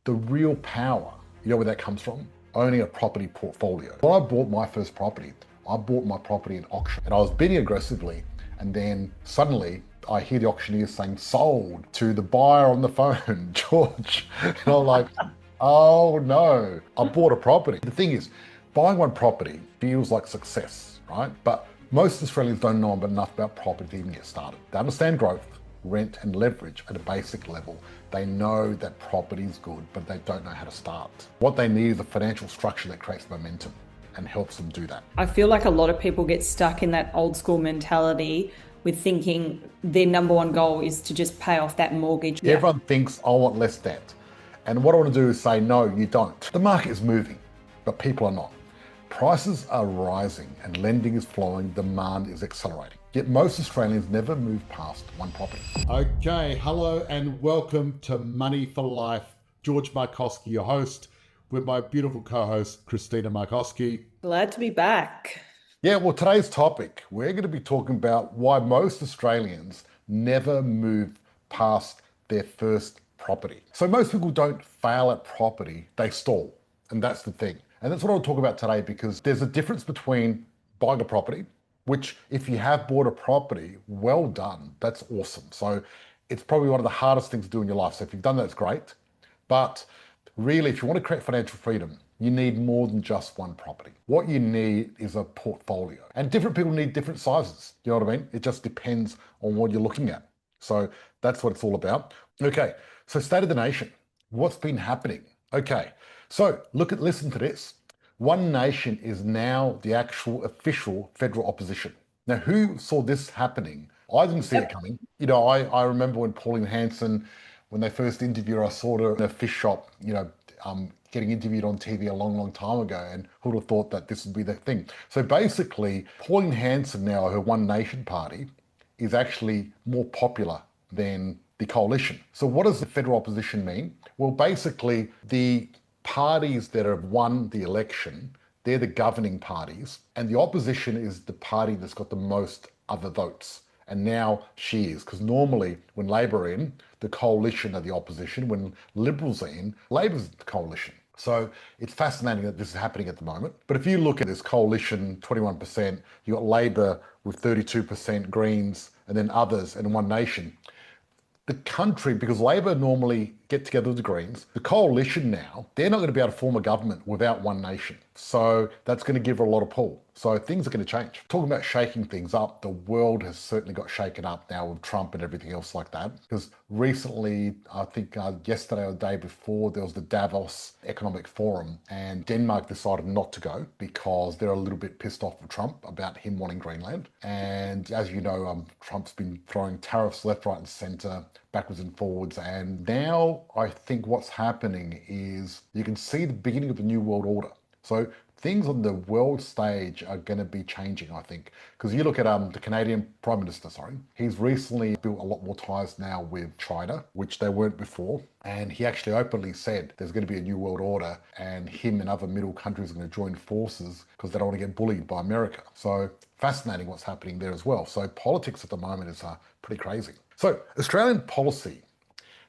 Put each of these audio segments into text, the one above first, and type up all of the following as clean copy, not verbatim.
the real power, you know where that comes from? Owning a property portfolio. When I bought my first property, I bought my property in auction and I was bidding aggressively, and then suddenly I hear the auctioneer saying sold to the buyer on the phone, George. And I'm like, oh no, I bought a property. The thing is, buying one property feels like success, right? But most Australians don't know enough about property to even get started. They understand growth, rent and leverage at a basic level. They know that property is good, but they don't know how to start. What they need is a financial structure that creates momentum and helps them do that. I feel like a lot of people get stuck in that old school mentality with thinking their number one goal is to just pay off that mortgage. Everyone thinks, I want less debt. And what I want to do is say, no, you don't. The market is moving, but people are not. Prices are rising and lending is flowing, demand is accelerating. Yet most Australians never move past one property. Okay, hello and welcome to Money for Life. George Markoski, your host, with my beautiful co-host, Christina Markoski. Glad to be back. Yeah, well, today's topic, we're going to be talking about why most Australians never move past their first property. So most people don't fail at property, they stall. And that's the thing. And that's what I'll talk about today, because there's a difference between buying a property, which if you have bought a property, well done, that's awesome. So it's probably one of the hardest things to do in your life. So if you've done that, it's great. But really, if you want to create financial freedom, you need more than just one property. What you need is a portfolio. And different people need different sizes. You know what I mean? It just depends on what you're looking at. So that's what it's all about. Okay, so state of the nation. What's been happening? Okay, so listen to this. One Nation is now the actual official federal opposition. Now, who saw this happening? I didn't see it coming. You know, I remember when Pauline Hanson, when they first interviewed her, I saw her in a fish shop, getting interviewed on TV a long, long time ago, and who would have thought that this would be the thing? So basically, Pauline Hanson now, her One Nation party, is actually more popular than the coalition. So what does the federal opposition mean? Well, basically, the parties that have won the election, they're the governing parties, and the opposition is the party that's got the most other votes. And now she is, because normally when Labor are in, the coalition are the opposition. When Liberals are in, Labor's the coalition. So it's fascinating that this is happening at the moment. But if you look at this coalition, 21%, you got Labor with 32%, Greens, and then others, and One Nation. The country, because Labor normally get together with the Greens, the coalition now, they're not going to be able to form a government without One Nation. So that's going to give her a lot of pull. So things are going to change. Talking about shaking things up, the world has certainly got shaken up now with Trump and everything else like that. Because recently, I think yesterday or the day before, there was the Davos Economic Forum, and Denmark decided not to go because they're a little bit pissed off with Trump about him wanting Greenland. And as you know, Trump's been throwing tariffs left, right and center, backwards and forwards. And now I think what's happening is you can see the beginning of the New World Order. So things on the world stage are going to be changing, I think. Because you look at the Canadian Prime Minister, he's recently built a lot more ties now with China, which they weren't before. And he actually openly said there's going to be a new world order, and him and other middle countries are going to join forces because they don't want to get bullied by America. So fascinating what's happening there as well. So politics at the moment is pretty crazy. So Australian policy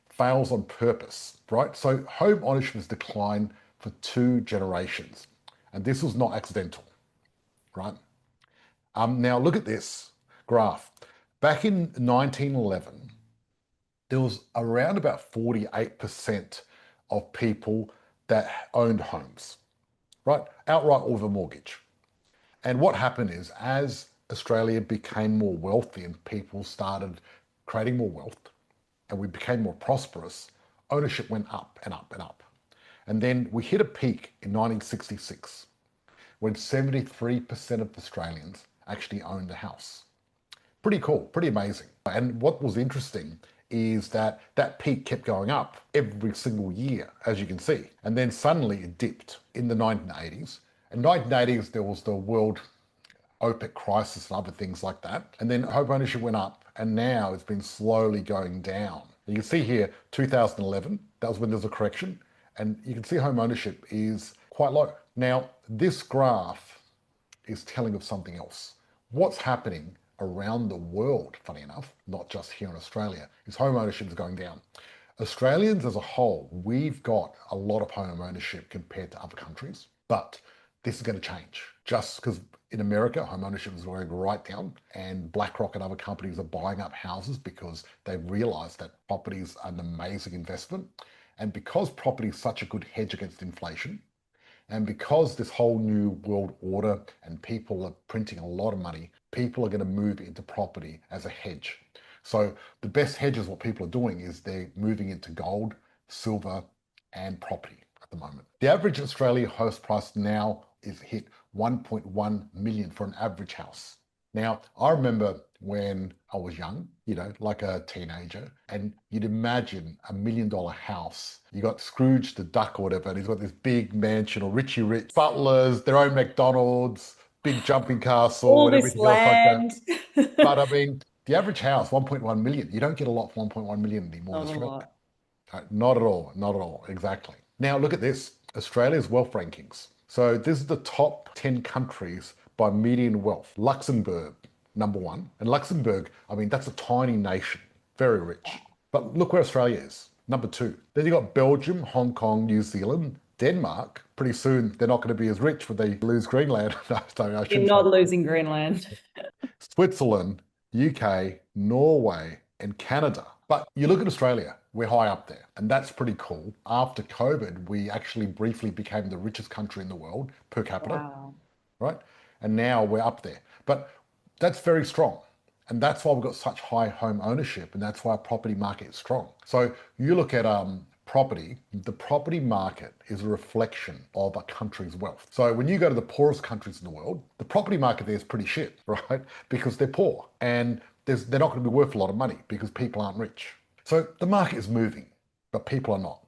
fails on purpose, right? So home ownership has declined for 2 generations. And this was not accidental, right? Now look at this graph. Back in 1911, there was around about 48% of people that owned homes, right? Outright or with a mortgage. And what happened is, as Australia became more wealthy and people started creating more wealth and we became more prosperous, ownership went up and up and up. And then we hit a peak in 1966 when 73% of Australians actually owned a house. Pretty cool, pretty amazing. And what was interesting is that that peak kept going up every single year, as you can see. And then suddenly it dipped in the 1980s. In the 1980s, there was the world OPEC crisis and other things like that. And then home ownership went up, and now it's been slowly going down. You can see here, 2011, that was when there was a correction. And you can see home ownership is quite low. Now, this graph is telling of something else. What's happening around the world, funny enough, not just here in Australia, is home ownership is going down. Australians as a whole, we've got a lot of home ownership compared to other countries, but this is going to change just because in America, home ownership is going right down, and BlackRock and other companies are buying up houses because they've realized that property is an amazing investment. And because property is such a good hedge against inflation, and because this whole new world order and people are printing a lot of money, people are going to move into property as a hedge. So the best hedges, what people are doing is they're moving into gold, silver, and property at the moment. The average Australia house price now is hit 1.1 million for an average house. Now, I remember when I was young, like a teenager, and you'd imagine $1 million house. You got Scrooge the Duck or whatever, and he's got this big mansion, or Richie Rich, butlers, their own McDonald's, big jumping castle, All and this everything else like that. land. But I mean, the average house, 1.1 million. You don't get a lot for 1.1 million anymore in Not a Australia. lot. Not at all, not at all, exactly. Now look at this, Australia's wealth rankings. So this is the top 10 countries by median wealth. Luxembourg, number one. And Luxembourg, I mean, that's a tiny nation, very rich. But look where Australia is, number two. Then you got Belgium, Hong Kong, New Zealand, Denmark. Pretty soon they're not going to be as rich when they lose Greenland. No, I You're shouldn't say. not losing Greenland. Switzerland, UK, Norway, and Canada. But you look at Australia, we're high up there, and that's pretty cool. After COVID, we actually briefly became the richest country in the world per capita, Wow. right? And now we're up there. But that's very strong. And that's why we've got such high home ownership, and that's why our property market is strong. So you look at property, the property market is a reflection of a country's wealth. So when you go to the poorest countries in the world, the property market there is pretty shit, right? Because they're poor and they're not going to be worth a lot of money because people aren't rich. So the market is moving, but people are not.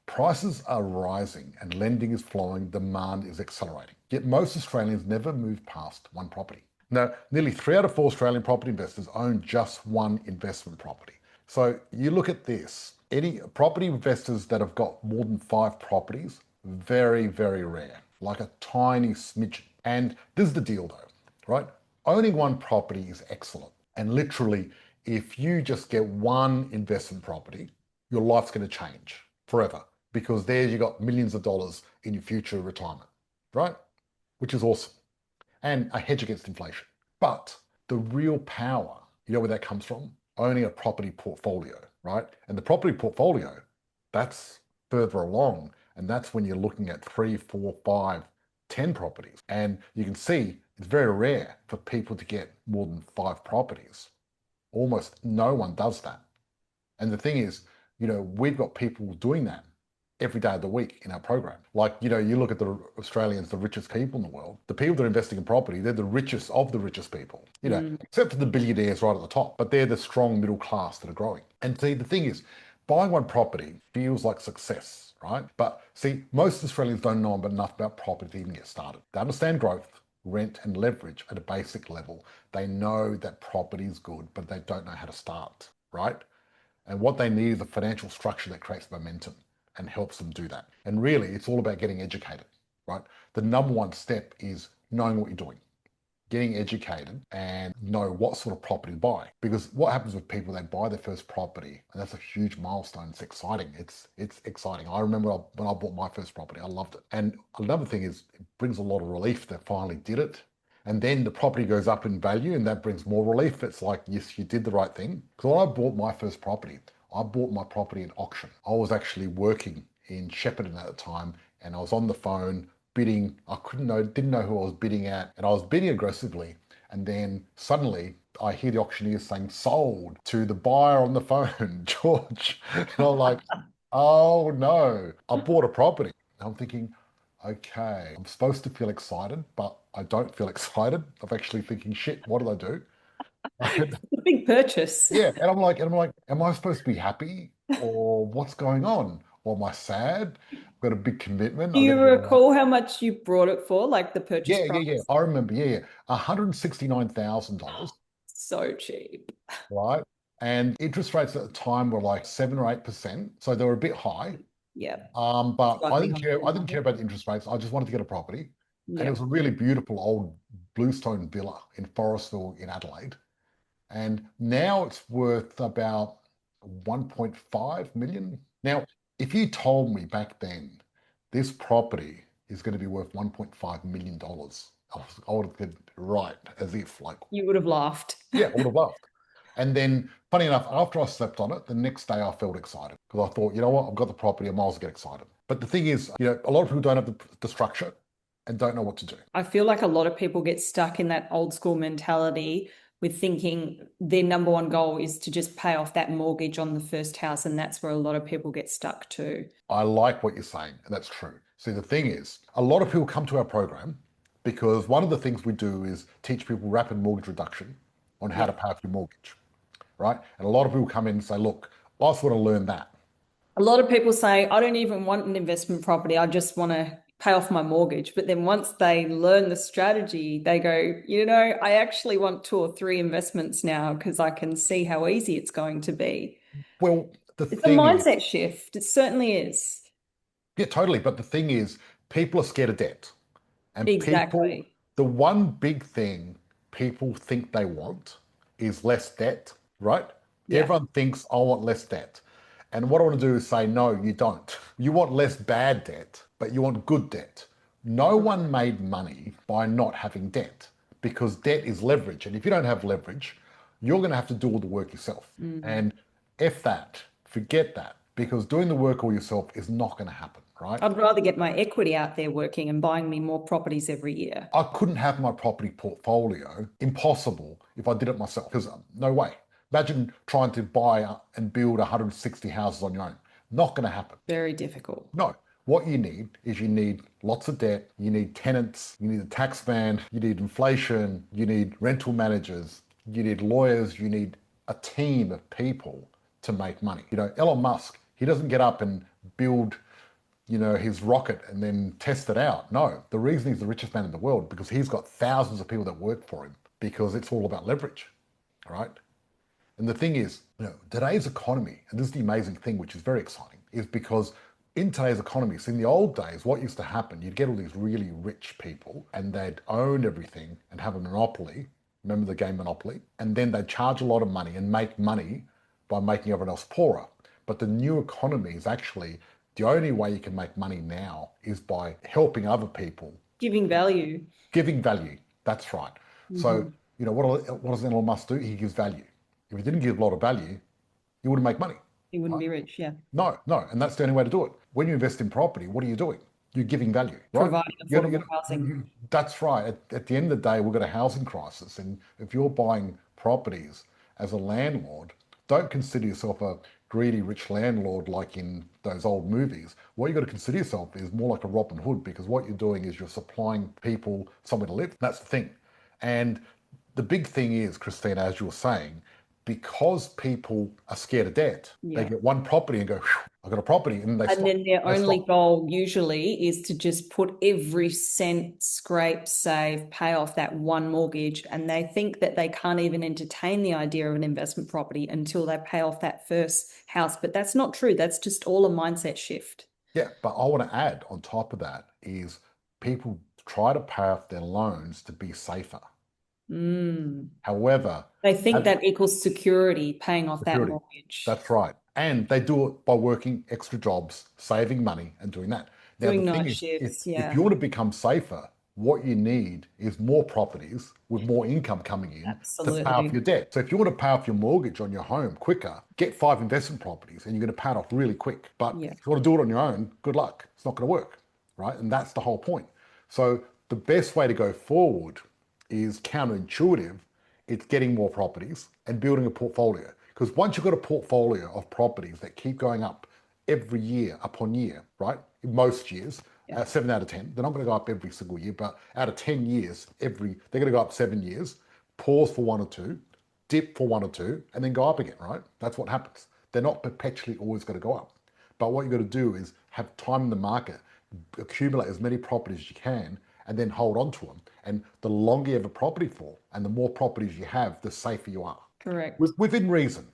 Prices are rising and lending is flowing, demand is accelerating. Yet most Australians never move past one property. Now, nearly 3 out of 4 Australian property investors own just one investment property. So you look at this, any property investors that have got more than 5 properties, very, very rare, like a tiny smidgen. And this is the deal though, right? Owning one property is excellent. And literally, if you just get one investment property, your life's going to change forever because there you got millions of dollars in your future retirement, right? Which is awesome. And a hedge against inflation. But the real power, you know where that comes from? Owning a property portfolio, right? And the property portfolio, that's further along. And that's when you're looking at 3, 4, 5, 10 properties. And you can see it's very rare for people to get more than 5 properties. Almost no one does that. And the thing is, we've got people doing that every day of the week in our program. Like, you look at the Australians, the richest people in the world, the people that are investing in property, they're the richest of the richest people, Mm. except for the billionaires right at the top, but they're the strong middle class that are growing. And see, the thing is, buying one property feels like success, right? But see, most Australians don't know enough about property to even get started. They understand growth, rent, and leverage at a basic level. They know that property is good, but they don't know how to start, right? And what they need is a financial structure that creates momentum and helps them do that. And really, it's all about getting educated, right? The number one step is knowing what you're doing, getting educated and know what sort of property to buy. Because what happens with people, they buy their first property, and that's a huge milestone. It's exciting. It's exciting. I remember when I bought my first property, I loved it. And another thing is, it brings a lot of relief that I finally did it. And then the property goes up in value, and that brings more relief. It's like, yes, you did the right thing. Because when I bought my first property, I bought my property at auction. I was actually working in Shepparton at the time, and I was on the phone bidding. I didn't know who I was bidding at, and I was bidding aggressively. And then suddenly I hear the auctioneer saying sold to the buyer on the phone, George. And I'm like, oh no, I bought a property. And I'm thinking, okay, I'm supposed to feel excited, but I don't feel excited. I'm actually thinking, shit, what did I do? It's a big purchase. Yeah, and I'm like, am I supposed to be happy or what's going on? Or am I sad? I've got a big commitment. Do I've got you to get a lot. recall how much you brought it for, like the purchase Yeah. price? I remember, yeah. $169,000, So cheap. right? And interest rates at the time were like 7 or 8%. So they were a bit high. Yeah, But I slightly didn't higher care. I than didn't care market. about the interest rates. I just wanted to get a property. And it Yeah. was a really beautiful old bluestone villa in Forestville in Adelaide. And now it's worth about 1.5 million. Now, if you told me back then this property is going to be worth $1.5 million, I would have said, right, as if like, You would have laughed. yeah, I would have laughed. And then, funny enough, after I slept on it, the next day I felt excited because I thought, you know what, I've got the property, I might as well get excited. But the thing is, a lot of people don't have the structure and don't know what to do. I feel like a lot of people get stuck in that old school mentality with thinking their number one goal is to just pay off that mortgage on the first house. And that's where a lot of people get stuck too. I like what you're saying, and that's true. See, the thing is, a lot of people come to our program because one of the things we do is teach people rapid mortgage reduction on how to pay off your mortgage, right? And a lot of people come in and say, look, I just want to learn that. A lot of people say, I don't even want an investment property. I just want to pay off my mortgage. But then once they learn the strategy, they go, I actually want 2 or 3 investments now because I can see how easy it's going to be. Well, the It's a thing is, mindset shift. It certainly is. yeah, totally. But the thing is, people are scared of debt. And Exactly. the one big thing people think they want is less debt, right? Yeah. Everyone thinks, I want less debt. And what I want to do is say, no, you don't. You want less bad debt, but you want good debt. No one made money by not having debt because debt is leverage. And if you don't have leverage, you're going to have to do all the work yourself. And F that, forget that, because doing the work all yourself is not going to happen, right? I'd rather get my equity out there working and buying me more properties every year. I couldn't have my property portfolio, impossible, if I did it myself, because no way. Imagine trying to buy and build 160 houses on your own. Not going to happen. Very difficult. No. What you need is you need lots of debt, you need tenants, you need a tax man, you need inflation, you need rental managers, you need lawyers, you need a team of people to make money. Elon Musk, he doesn't get up and build his rocket and then test it out. No, the reason he's the richest man in the world because he's got thousands of people that work for him because it's all about leverage, right? And the thing is, today's economy, and this is the amazing thing, which is very exciting, is because in today's economy, so in the old days, what used to happen, you'd get all these really rich people and they'd own everything and have a monopoly. Remember the game Monopoly? And then they'd charge a lot of money and make money by making everyone else poorer. But the new economy is actually the only way you can make money now is by helping other people. Giving value. Giving value. That's right. So, what does Elon Musk do? He gives value. If he didn't give a lot of value, he wouldn't make money. He wouldn't be rich, yeah. No. And that's the only way to do it. When you invest in property, what are you doing? You're giving value, right? Providing affordable housing. That's right. At the end of the day, we've got a housing crisis. And if you're buying properties as a landlord, don't consider yourself a greedy rich landlord like in those old movies. What you got to consider yourself is more like a Robin Hood because what you're doing is you're supplying people somewhere to live. That's the thing. And the big thing is, Christina, as you were saying, because people are scared of debt, they get one property and go, I've got a property, and they stop. And then their only goal usually is to just put every cent, scrape, save, pay off that one mortgage. And they think that they can't even entertain the idea of an investment property until they pay off that first house. But that's not true. That's just all a mindset shift. Yeah, but I want to add on top of that is people try to pay off their loans to be safer. However, they think that equals security, paying off that mortgage. That's right. And they do it by working extra jobs, saving money and doing that. Now, doing the thing night is, shifts, if you want to become safer, what you need is more properties with more income coming in to pay off your debt. So if you want to pay off your mortgage on your home quicker, get 5 investment properties and you're going to pay it off really quick. But if you want to do it on your own, good luck. It's not going to work, right? And that's the whole point. So the best way to go forward is counterintuitive. It's getting more properties and building a portfolio. Because once you've got a portfolio of properties that keep going up every year upon year, right? In most years, 7 out of 10. They're not going to go up every single year, but out of 10 years, they're going to go up 7 years, pause for 1 or 2, dip for 1 or 2, and then go up again, right? That's what happens. They're not perpetually always going to go up. But what you've got to do is have time in the market, accumulate as many properties as you can, and then hold on to them. And the longer you have a property for, and the more properties you have, the safer you are. Correct. Within reason.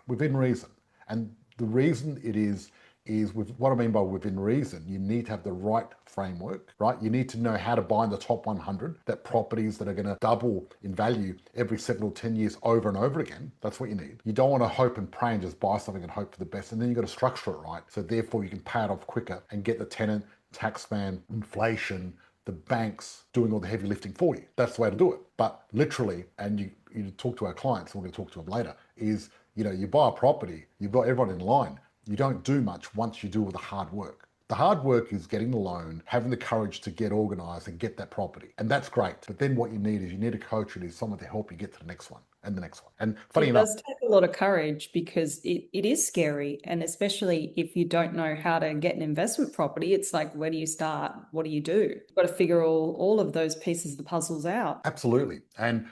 And the reason it is is with what I mean by within reason. You need to have the right framework, right? You need to know how to buy in the top 100, that properties that are going to double in value every 7 or 10 years over and over again. That's what you need. You don't want to hope and pray and just buy something and hope for the best. And then you've got to structure it right. So therefore you can pay it off quicker and get the tenant, taxman, inflation, the banks doing all the heavy lifting for you. That's the way to do it. But literally, and you talk to our clients, and we're going to talk to them later, is, you buy a property, you've got everyone in line. You don't do much once you do all the hard work. The hard work is getting the loan, having the courage to get organized and get that property. And that's great. But then what you need a coach, and someone to help you get to the next one and the next one. And funny enough, does take a lot of courage because it is scary. And especially if you don't know how to get an investment property, it's like, where do you start? What do you do? You've got to figure all of those pieces of the puzzles out. absolutely. And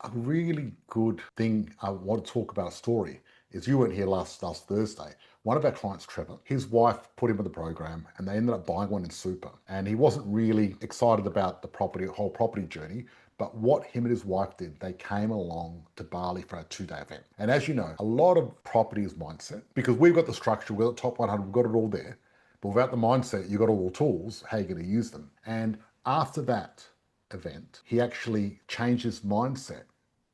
a really good thing I want to talk about a story is you weren't here last Thursday. One of our clients, Trevor, his wife put him in the program and they ended up buying one in super. And he wasn't really excited about the whole property journey. But what him and his wife did, they came along to Bali for a 2-day event. And as you know, a lot of property is mindset, because we've got the structure, we've got the top 100, we've got it all there. But without the mindset, you've got all the tools, how you're going to use them. And after that event, he actually changed his mindset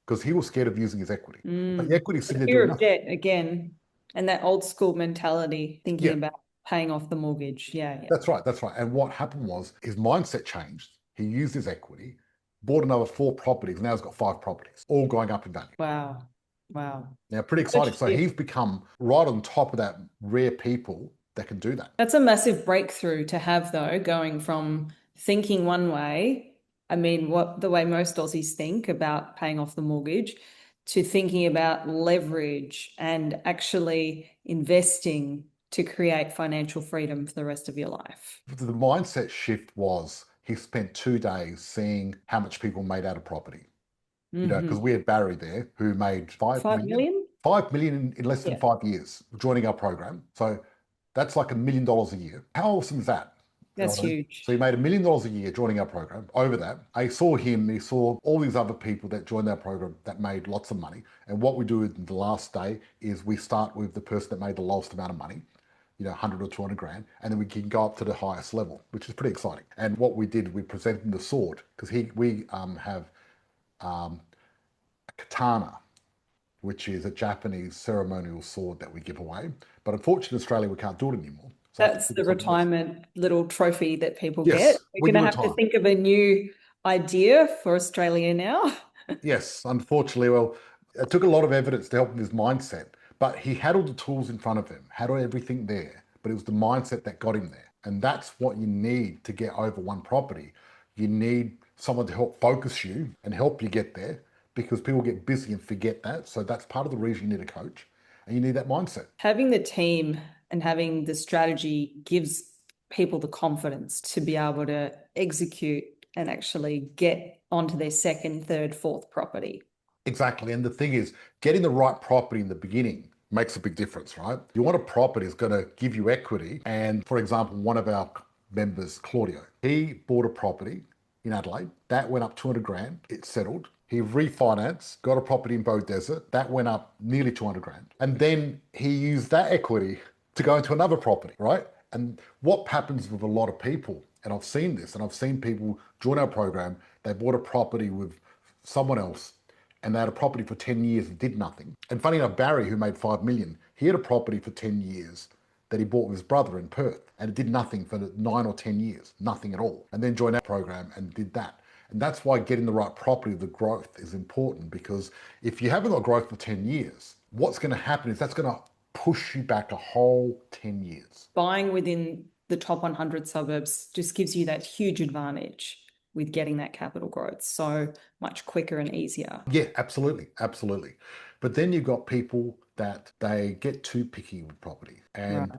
because he was scared of using his equity. But the equity is sitting there Fear doing of nothing. debt again, and that old school mentality, thinking Yeah, about paying off the mortgage. Yeah. that's right. That's right. And what happened was his mindset changed. He used his equity, bought another 4 properties. Now he's got 5 properties, all going up in value. Wow. Now, pretty exciting. So he's become right on top of that rare people that can do that. That's a massive breakthrough to have, though, going from thinking one way, I mean, what the way most Aussies think about paying off the mortgage, to thinking about leverage and actually investing to create financial freedom for the rest of your life. The mindset shift was he spent 2 days seeing how much people made out of property. Because we had Barry there who made 5 5 million. million? 5 million in less than 5 years joining our program. So that's like $1 million a year. How awesome is that? That's huge. So he made $1 million a year joining our program. Over that, I saw him, he saw all these other people that joined our program that made lots of money. And what we do in the last day is we start with the person that made the lowest amount of money, 100 or 200 grand, and then we can go up to the highest level, which is pretty exciting. And what we did, we presented him the sword, because we have a katana, which is a Japanese ceremonial sword that we give away. But unfortunately, in Australia, we can't do it anymore. So That's the retirement little trophy that people get. yes, We're going to have to think of a new idea for Australia now. Yes, unfortunately, well, it took a lot of evidence to help with his mindset, but he had all the tools in front of him, had everything there, but it was the mindset that got him there. And that's what you need to get over one property. You need someone to help focus you and help you get there, because people get busy and forget that. So that's part of the reason you need a coach, and you need that mindset. Having the team and having the strategy gives people the confidence to be able to execute and actually get onto their second, third, fourth property. Exactly. And the thing is, getting the right property in the beginning makes a big difference, right? You want a property that's going to give you equity. And for example, one of our members, Claudio, he bought a property in Adelaide that went up 200 grand. It settled. He refinanced, got a property in Bow Desert that went up nearly 200 grand. And then he used that equity to go into another property, right? And what happens with a lot of people, and I've seen this, and I've seen people join our program, they bought a property with someone else, and they had a property for 10 years and did nothing. And funny enough, Barry, who made 5 million, he had a property for 10 years that he bought with his brother in Perth, and it did nothing for 9 or 10 years, nothing at all. And then joined our program and did that. And that's why getting the right property, the growth is important, because if you haven't got growth for 10 years, what's going to happen is that's going to push you back a whole 10 years. Buying within the top 100 suburbs just gives you that huge advantage with getting that capital growth so much quicker and easier. Yeah, absolutely. Absolutely. But then you've got people that they get too picky with property, and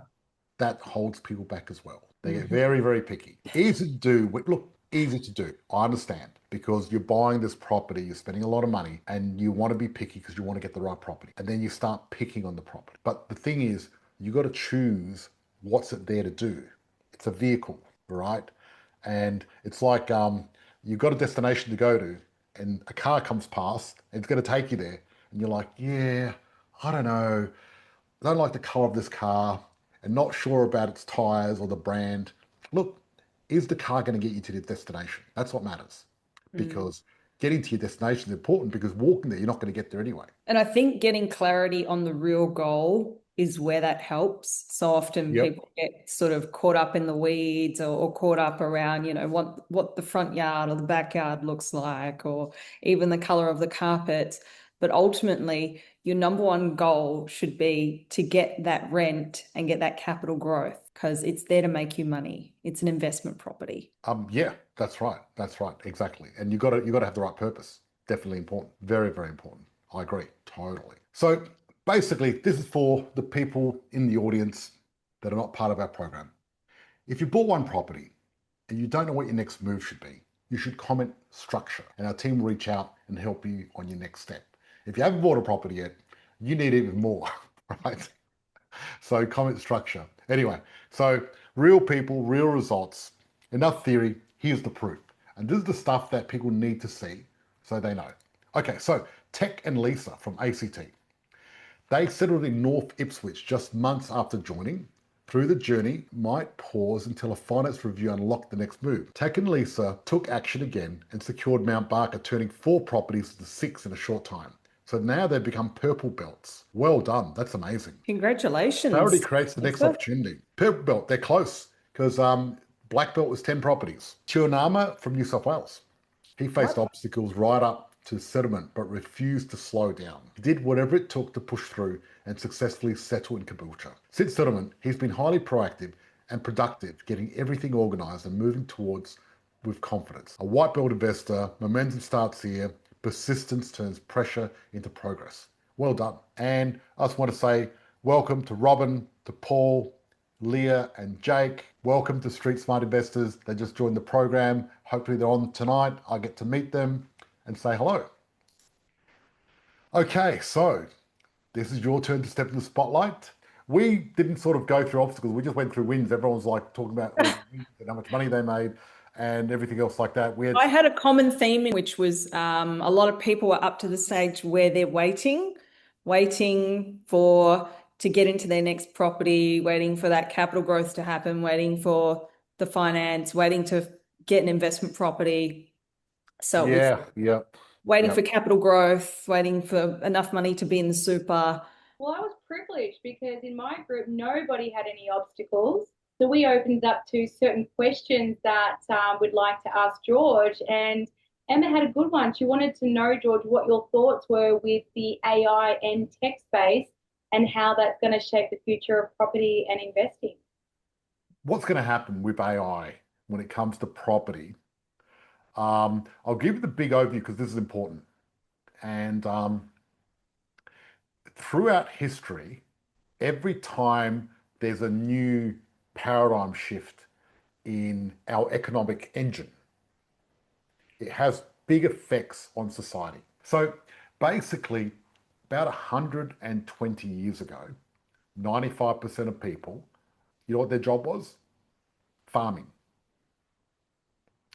that holds people back as well. They get very, very picky. Easy to do. Look, easy to do. I understand, because you're buying this property, you're spending a lot of money, and you want to be picky because you want to get the right property. And then you start picking on the property. But the thing is, you got to choose what's it there to do. It's a vehicle, right? And it's like you've got a destination to go to, and a car comes past, and it's going to take you there. And you're like, yeah, I don't know. I don't like the color of this car. and not sure about its tires or the brand, look, is the car going to get you to the destination? That's what matters, because getting to your destination is important, because walking there, you're not going to get there anyway. And I think getting clarity on the real goal is where that helps. So often Yep. people get sort of caught up in the weeds, or caught up around, what the front yard or the backyard looks like, or even the color of the carpet. But ultimately, your number one goal should be to get that rent and get that capital growth, because it's there to make you money. It's an investment property. Yeah, that's right. That's right. Exactly. And you got to have the right purpose. Definitely important. Very, very important. I agree. Totally. So basically, this is for the people in the audience that are not part of our program. If you bought one property and you don't know what your next move should be, you should comment structure, and our team will reach out and help you on your next step. If you haven't bought a property yet, you need even more, right? So comment structure. Anyway, so real people, real results, enough theory, here's the proof. And this is the stuff that people need to see so they know. Okay, so Tech and Lisa from ACT. They settled in North Ipswich just months after joining. Through the journey, might pause until a finance review unlocked the next move. Tech and Lisa took action again and secured Mount Barker, turning 4 properties to 6 in a short time. So now they've become purple belts. Well done. That's amazing. Clarity Congratulations. creates the next Lisa. opportunity. Purple belt, they're close, because black belt was 10 properties. Chionama from New South Wales. He faced What? obstacles right up to settlement, but refused to slow down. He did whatever it took to push through and successfully settle in Caboolture. Since settlement, he's been highly proactive and productive, getting everything organised and moving towards with confidence. A white belt investor, momentum starts here, persistence turns pressure into progress. Well done. And I just want to say welcome to Robin, to Paul, Leah and Jake. Welcome to Street Smart Investors. They just joined the program. Hopefully they're on tonight. I get to meet them and say hello. Okay, so this is your turn to step in the spotlight. We didn't sort of go through obstacles. We just went through wins. Everyone's like talking about all the wins and how much money they made and everything else like that. We had, I had a common theme, which was a lot of people were up to the stage where they're waiting for to get into their next property, waiting for that capital growth to happen, waiting for the finance, waiting to get an investment property. So it was yeah, waiting yeah. for capital growth, waiting for enough money to be in the super. Well, I was privileged because in my group, nobody had any obstacles. So we opened up to certain questions that we'd like to ask George. And Emma had a good one. She wanted to know, George, what your thoughts were with the AI and tech space and how that's going to shape the future of property and investing. What's going to happen with AI when it comes to property? I'll give you the big overview because this is important. And throughout history, every time there's a new paradigm shift in our economic engine, it has big effects on society. So basically, about 120 years ago, 95% of people, you know what their job was? Farming.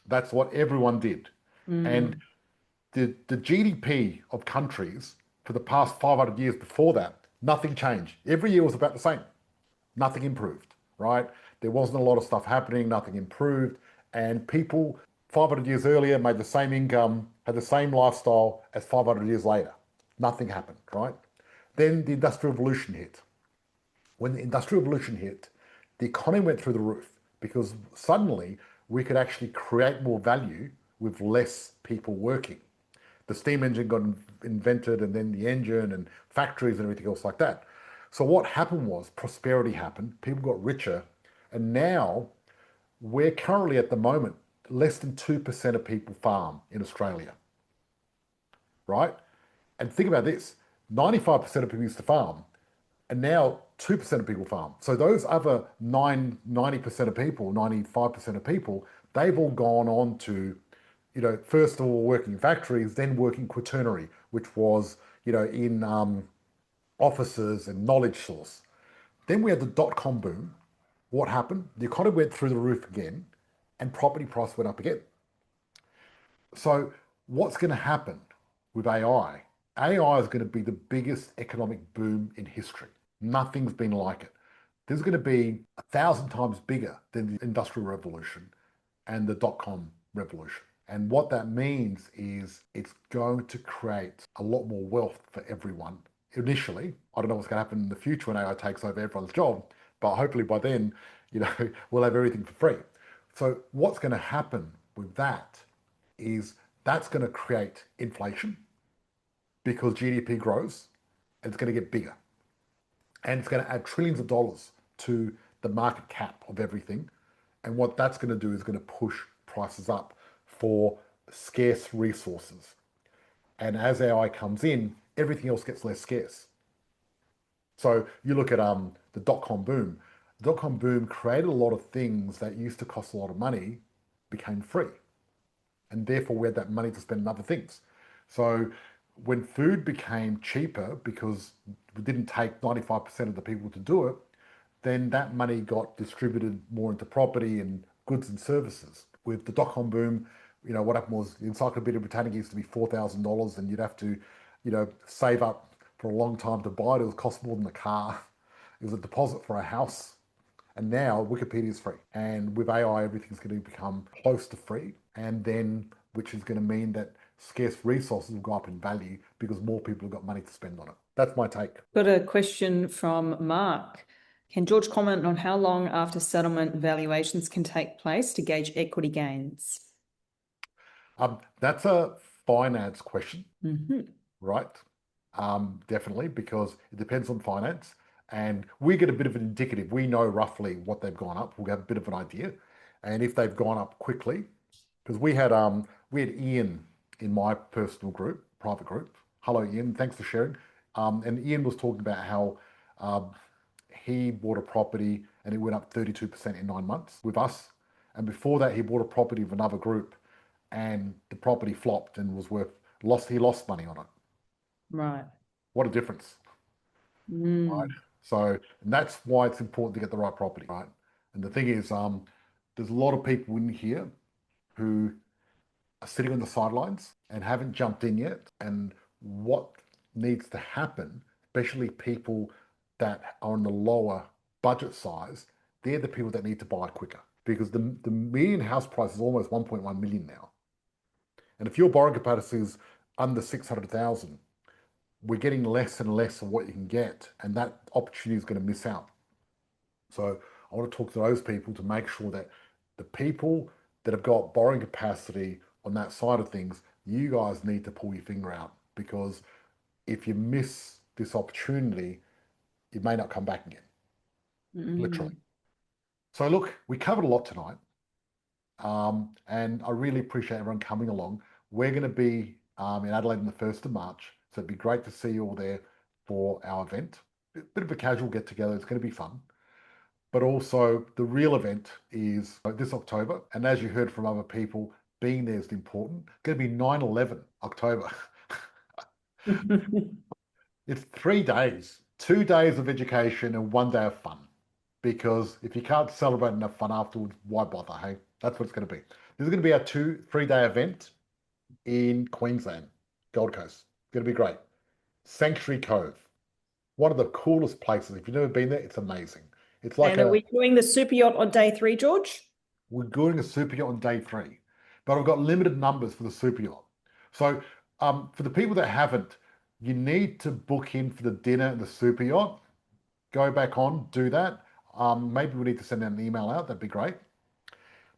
That's what everyone did. And the GDP of countries for the past 500 years before that, nothing changed. Every year was about the same. Nothing improved, right? There wasn't a lot of stuff happening, nothing improved. And people 500 years earlier made the same income, had the same lifestyle as 500 years later. Nothing happened, right? Then the Industrial Revolution hit. When the Industrial Revolution hit, the economy went through the roof because suddenly we could actually create more value with less people working. The steam engine got invented, and then the engine and factories and everything else like that. So what happened was prosperity happened, people got richer, and now we're currently at the moment less than 2% of people farm in Australia, right? And think about this, 95% of people used to farm, and now 2% of people farm. So those other 90% of people, 95% of people, they've all gone on to, first of all working in factories, then working quaternary, which was, in offices and knowledge source. Then we had the dot-com boom. What happened? The economy went through the roof again, and property price went up again. So what's going to happen with AI? AI is going to be the biggest economic boom in history. Nothing's been like it. This is going to be 1,000 times bigger than the Industrial Revolution and the dot-com revolution. And what that means is it's going to create a lot more wealth for everyone initially. I don't know what's going to happen in the future when AI takes over everyone's job, but hopefully by then, we'll have everything for free. So what's going to happen with that is that's going to create inflation because GDP grows and it's going to get bigger. And it's going to add trillions of dollars to the market cap of everything. And what that's going to do is going to push prices up for scarce resources. And as AI comes in, everything else gets less scarce. So you look at the dot-com boom. The dot-com boom created a lot of things that used to cost a lot of money became free. And therefore we had that money to spend on other things. So when food became cheaper because we didn't take 95% of the people to do it, then that money got distributed more into property and goods and services. With the dot-com boom, what happened was the Encyclopedia Britannica used to be $4,000 and you'd have to, save up for a long time to buy it. It would cost more than a car. It was a deposit for a house. And now Wikipedia is free. And with AI, everything's going to become close to free. And then, which is going to mean that scarce resources will go up in value because more people have got money to spend on it. That's my take. Got a question from Mark. Can George comment on how long after settlement valuations can take place to gauge equity gains? That's a finance question, Mm-hmm. right? Definitely, because it depends on finance. And we get a bit of an indicative. We know roughly what they've gone up. We'll have a bit of an idea. And if they've gone up quickly, because we had Ian in my personal group, private group. Hello, Ian. Thanks for sharing. And Ian was talking about how he bought a property and it went up 32% in 9 months with us. And before that, he bought a property of another group and the property flopped and was he lost money on it. Right. What a difference. Right? So and that's why it's important to get the right property, right? And the thing is, there's a lot of people in here who are sitting on the sidelines and haven't jumped in yet. And what needs to happen, especially people that are on the lower budget size, they're the people that need to buy it quicker because the median house price is almost 1.1 million now. And if your borrowing capacity is under 600,000, we're getting less and less of what you can get, and that opportunity is going to miss out. So I want to talk to those people to make sure that the people that have got borrowing capacity on that side of things, you guys need to pull your finger out because if you miss this opportunity, it may not come back again, literally. So look, we covered a lot tonight. And I really appreciate everyone coming along. We're going to be in Adelaide on the 1st of March. So it'd be great to see you all there for our event. A bit of a casual get together. It's going to be fun. But also the real event is this October. And as you heard from other people, being there is important. It's going to be 9/11 October. It's 3 days, 2 days of education and 1 day of fun. Because if you can't celebrate enough fun afterwards, why bother, hey? That's what it's going to be. This is going to be our 3-day event in Queensland, Gold Coast. It's going to be great. Sanctuary Cove, one of the coolest places. If you've never been there, it's amazing. It's like and are we doing the super yacht on day 3, George? We're doing a super yacht on day 3, but I've got limited numbers for the super yacht. So for the people that haven't, you need to book in for the dinner and the super yacht. Go back on, do that. Maybe we need to send out an email out. That'd be great.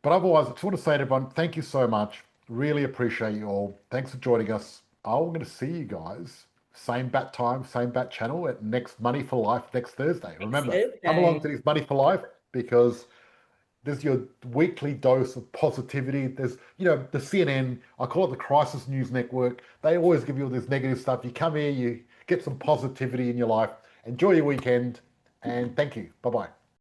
But otherwise, I just want to say to everyone, thank you so much. Really appreciate you all. Thanks for joining us. I'm going to see you guys, same bat time, same bat channel at next Money for Life next Thursday. Remember, come along to this Money for Life because there's your weekly dose of positivity. There's, the CNN, I call it the Crisis News Network. They always give you all this negative stuff. You come here, you get some positivity in your life. Enjoy your weekend, and thank you. Bye-bye.